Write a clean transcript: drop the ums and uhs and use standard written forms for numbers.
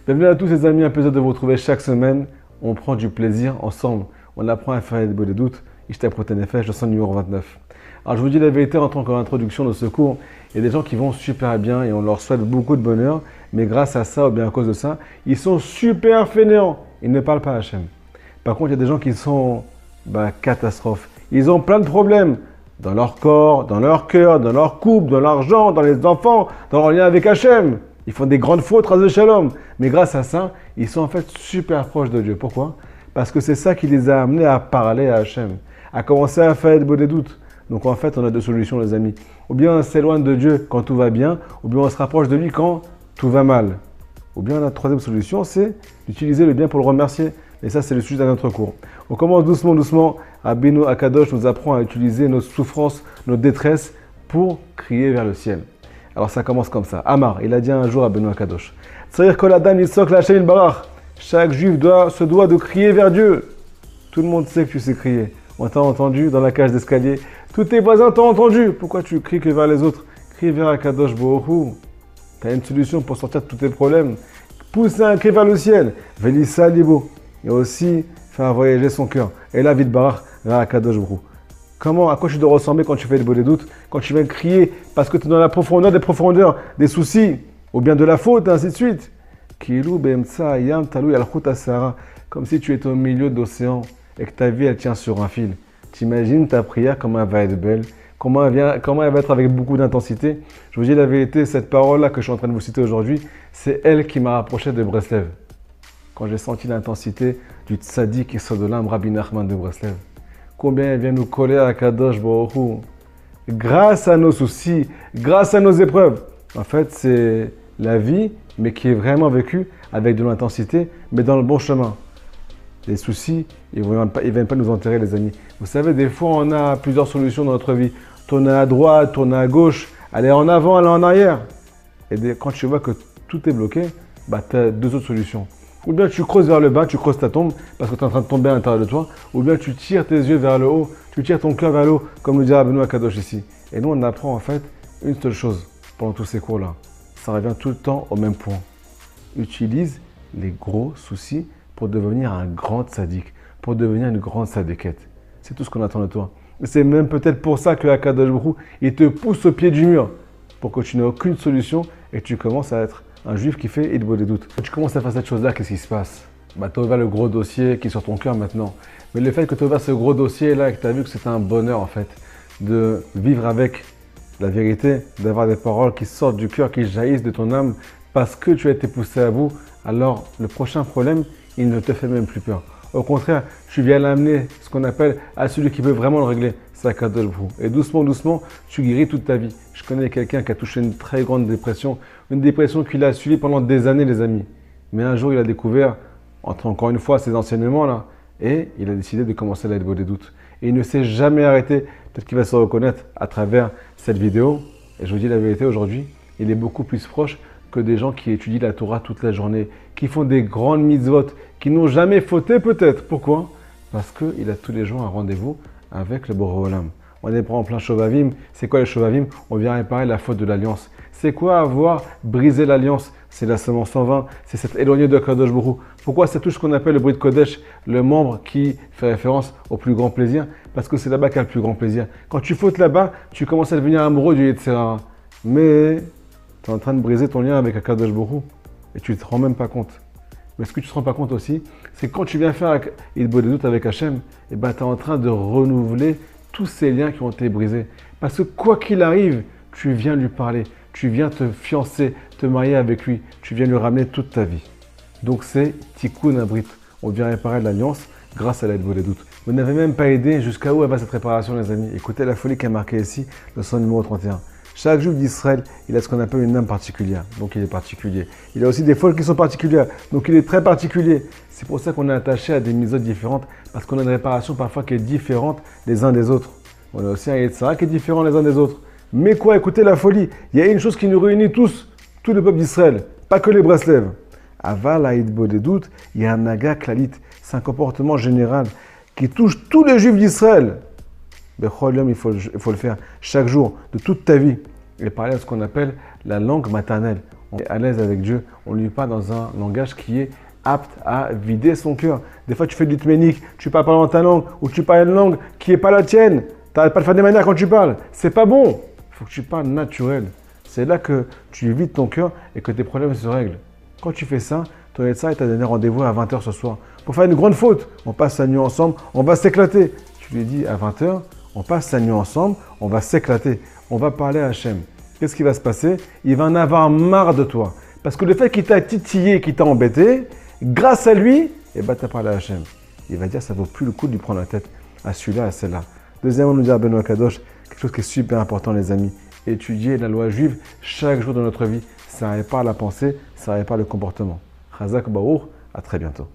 Bienvenue à tous les amis, un plaisir de vous retrouver chaque semaine. On prend du plaisir ensemble. On apprend à faire des doutes. Ishta Proten FH, leçon numéro 29. Alors je vous dis la vérité en tant qu'introduction de ce cours. Il y a des gens qui vont super bien et on leur souhaite beaucoup de bonheur. Mais grâce à ça ou bien à cause de ça, ils sont super fainéants. Ils ne parlent pas à Hachem. Par contre, il y a des gens qui sont catastrophes. Ils ont plein de problèmes dans leur corps, dans leur cœur, dans leur couple, dans l'argent, dans les enfants, dans leur lien avec Hachem. Ils font des grandes fautes, ras de shalom. Mais grâce à ça, ils sont en fait super proches de Dieu. Pourquoi? Parce que c'est ça qui les a amenés à parler à Hachem, à commencer à faire des doutes. Donc en fait, on a deux solutions, les amis. Ou bien on s'éloigne de Dieu quand tout va bien, ou bien on se rapproche de lui quand tout va mal. Ou bien la troisième solution, c'est d'utiliser le bien pour le remercier. Et ça, c'est le sujet de notre cours. On commence doucement, doucement. Rabbeinu Akadosh nous apprend à utiliser nos souffrances, nos détresses pour crier vers le ciel. Alors ça commence comme ça. Amar, il a dit un jour à Rabbeinu Akadosh. C'est-à-dire que la dame, il socle Hachem il barach. Chaque juif se doit de crier vers Dieu. Tout le monde sait que tu sais crier. On t'a entendu dans la cage d'escalier. Tous tes voisins t'ont entendu. Pourquoi tu cries que vers les autres? Crie vers Akadosh Baruch Hu. Tu as une solution pour sortir de tous tes problèmes. Pousse un cri vers le ciel. Velissa libo. Et aussi faire voyager son cœur. Et là, vite barach vers Akadosh Baruch Hu. Comment, à quoi tu dois ressembler quand tu fais des doutes? Quand tu viens crier parce que tu es dans la profondeur des profondeurs, des soucis, ou bien de la faute, et ainsi de suite. Kilou be'emtsa yam talou yalchut asara. Comme si tu étais au milieu de l'océan et que ta vie, elle tient sur un fil. T'imagines ta prière, comment elle va être belle, comment elle va être avec beaucoup d'intensité. Je vous dis la vérité, cette parole-là que je suis en train de vous citer aujourd'hui, c'est elle qui m'a rapproché de Breslev. Quand j'ai senti l'intensité du tzaddik et de l'âme Rabbi Nachman de Breslev. Combien elle vient nous coller à Kadosh Baruch Hu. Grâce à nos soucis, grâce à nos épreuves. En fait, c'est la vie, mais qui est vraiment vécue avec de l'intensité, mais dans le bon chemin. Les soucis, ils ne viennent pas nous enterrer, les amis. Vous savez, des fois, on a plusieurs solutions dans notre vie. Tourner à droite, tourner à gauche, aller en avant, aller en arrière. Et quand tu vois que tout est bloqué, tu as deux autres solutions. Ou bien tu creuses vers le bas, tu creuses ta tombe parce que tu es en train de tomber à l'intérieur de toi. Ou bien tu tires tes yeux vers le haut, tu tires ton cœur vers le haut, comme le dit Rabbeinu Akadosh ici. Et nous, on apprend en fait une seule chose pendant tous ces cours-là. Ça revient tout le temps au même point. Utilise les gros soucis pour devenir un grand tzaddik, pour devenir une grande tzaddiquette. C'est tout ce qu'on attend de toi. Et c'est même peut-être pour ça que Akadosh Baruch Hu, il te pousse au pied du mur pour que tu n'aies aucune solution et que tu commences à être un juif qui fait des doutes. Quand tu commences à faire cette chose-là, qu'est-ce qui se passe? Tu as ouvert le gros dossier qui est sur ton cœur maintenant. Mais le fait que tu as ouvert ce gros dossier-là et que tu as vu que c'était un bonheur en fait, de vivre avec la vérité, d'avoir des paroles qui sortent du cœur, qui jaillissent de ton âme parce que tu as été poussé à bout, alors le prochain problème, il ne te fait même plus peur. Au contraire, tu viens l'amener, ce qu'on appelle, à celui qui veut vraiment le régler. C'est Akadosh Baruch Hu. Et doucement, doucement, tu guéris toute ta vie. Je connais quelqu'un qui a touché une très grande dépression, une dépression qu'il a suivie pendant des années, les amis. Mais un jour, il a découvert, encore une fois, ces enseignements-là, et il a décidé de commencer à des doutes. Et il ne s'est jamais arrêté. Peut-être qu'il va se reconnaître à travers cette vidéo. Et je vous dis la vérité, aujourd'hui, il est beaucoup plus proche que des gens qui étudient la Torah toute la journée, qui font des grandes mitzvot, qui n'ont jamais fauté peut-être. Pourquoi? Parce qu'il a tous les jours un rendez-vous avec le Boré Olam. On est en plein Shovavim. C'est quoi le Shovavim? On vient réparer la faute de l'alliance. C'est quoi avoir brisé l'alliance? C'est la semence 120, c'est s'être éloigné de Kadosh Baruch Hu. Pourquoi ça touche ce qu'on appelle le Brit Kodesh, le membre qui fait référence au plus grand plaisir? Parce que c'est là-bas qu'il y a le plus grand plaisir. Quand tu fautes là-bas, tu commences à devenir amoureux du Yetzirah. Mais tu es en train de briser ton lien avec Kadosh Baruch Hu et tu ne te rends même pas compte. Mais ce que tu ne te rends pas compte aussi, c'est que quand tu viens faire des doutes avec Hachem, tu es en train de renouveler tous ces liens qui ont été brisés. Parce que quoi qu'il arrive, tu viens lui parler, tu viens te fiancer, te marier avec lui, tu viens lui ramener toute ta vie. Donc c'est Tikkun Abrit. On vient réparer l'alliance grâce à l'aide des doutes. Vous n'avez même pas aidé jusqu'à où elle va cette réparation, les amis. Écoutez la folie qui est marquée ici, le son numéro 31. Chaque juif d'Israël, il a ce qu'on appelle une âme particulière, donc il est particulier. Il a aussi des folles qui sont particulières, donc il est très particulier. C'est pour ça qu'on est attaché à des mitzvot différentes, parce qu'on a une réparation parfois qui est différente les uns des autres. On a aussi un Yetzirah qui est différent les uns des autres. Mais quoi, écoutez la folie, il y a une chose qui nous réunit tous, tout le peuple d'Israël, pas que les Breslev. Aval haïdbo des doutes, il y a un naga klalit, c'est un comportement général qui touche tous les juifs d'Israël. Il faut le faire chaque jour de toute ta vie et parler de ce qu'on appelle la langue maternelle. on est à l'aise avec Dieu, on lui parle dans un langage qui est apte à vider son cœur. Des fois, tu fais du tménique, tu parles pas dans ta langue, ou tu parles une langue qui n'est pas la tienne. Tu n'arrêtes pas de faire des manières quand tu parles. C'est pas bon. Il faut que tu parles naturel. C'est là que tu vides ton cœur et que tes problèmes se règlent. Quand tu fais ça, ton médecin t'a donné rendez-vous à 20 h ce soir. Pour faire une grande faute, on passe la nuit ensemble, on va s'éclater. Tu lui dis à 20 h, on passe la nuit ensemble, on va s'éclater. On va parler à Hachem. Qu'est-ce qui va se passer? Il va en avoir marre de toi. Parce que le fait qu'il t'a titillé, qu'il t'a embêté, grâce à lui, tu as parlé à Hachem. Il va dire ça ne vaut plus le coup de lui prendre la tête à celui-là, à celle-là. Deuxièmement, nous dit Rabbeinu Akadosh, quelque chose qui est super important, les amis. Étudier la loi juive chaque jour de notre vie. Ça répare la pensée, ça répare le comportement. Chazak Baruch, à très bientôt.